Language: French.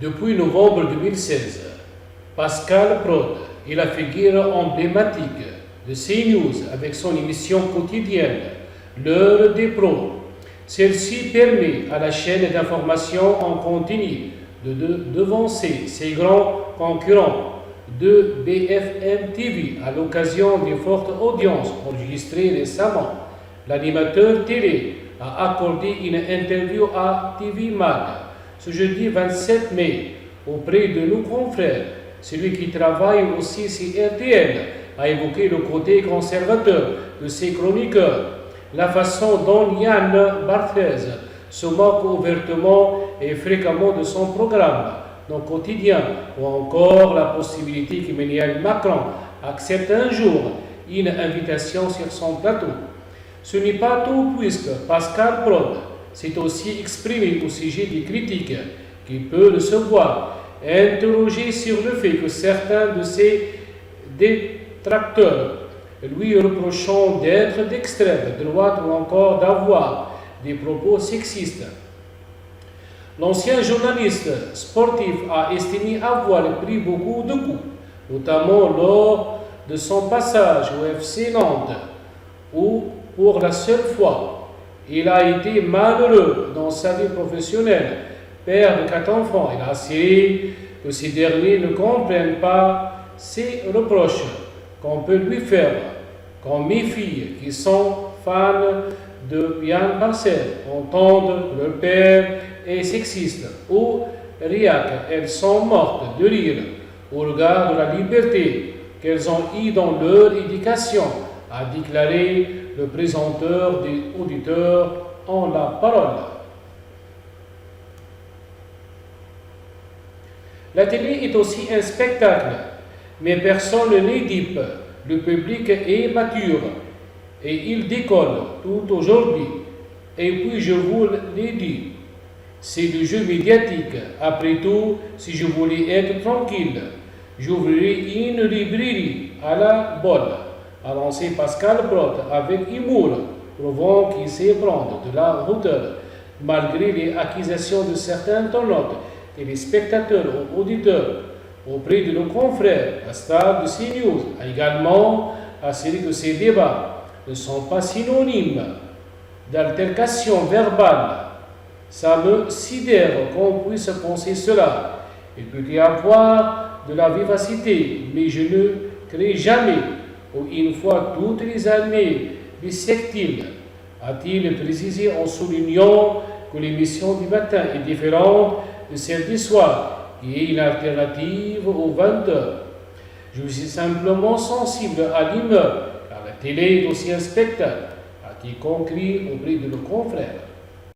Depuis novembre 2016, Pascal Prod est la figure emblématique de CNews avec son émission quotidienne, L'heure des pros. Celle-ci permet à la chaîne d'information en continu de devancer ses grands concurrents de BFM TV à l'occasion des fortes audiences enregistrées récemment. L'animateur télé a accordé une interview à TV Mag ce jeudi 27 mai auprès de nos confrères. Celui qui travaille aussi sur RTL a évoqué le côté conservateur de ses chroniqueurs, la façon dont Yann Barthès se moque ouvertement et fréquemment de son programme dans Quotidien, ou encore la possibilité qu'Emmanuel Macron accepte un jour une invitation sur son plateau. Ce n'est pas tout puisque Pascal Prod s'est aussi exprimé au sujet des critiques qu'il peut recevoir, interrogé sur le fait que certains de ses détracteurs lui reprochant d'être d'extrême droite ou encore d'avoir des propos sexistes. L'ancien journaliste sportif a estimé avoir pris beaucoup de coups, notamment lors de son passage au FC Nantes, où, pour la seule fois, il a été malheureux dans sa vie professionnelle. Père de 4 enfants, il a assuré que ces derniers ne comprennent pas ces reproches qu'on peut lui faire, quand mes filles qui sont fans de Yann Barthès entendent que leur père est sexiste ou réac, elles sont mortes de rire au regard de la liberté qu'elles ont eue dans leur éducation, a déclaré le présenteur des auditeurs en la parole. La télé est aussi un spectacle, mais personne n'est dupe. Le public est mature et il décolle tout aujourd'hui. Et puis je vous l'ai dit, c'est du jeu médiatique. Après tout, si je voulais être tranquille, j'ouvrirais une librairie à la bonne, a lancé Pascal Prod avec humour, prouvant qu'il sait prendre de la hauteur, malgré les accusations de certains internautes, téléspectateurs ou auditeurs auprès de nos confrères. La star de CNews a également assuré que ces débats ne sont pas synonymes d'altercation verbale. Ça me sidère qu'on puisse penser cela. Il peut y avoir de la vivacité, mais je ne crée jamais ou une fois toutes les années bisectile, a-t-il précisé en soulignant que l'émission du matin est différente de celle du soir, qui est une alternative aux 20h. Je suis simplement sensible à l'humeur, car la télé est aussi un spectacle, a-t-il conclu auprès de nos confrères.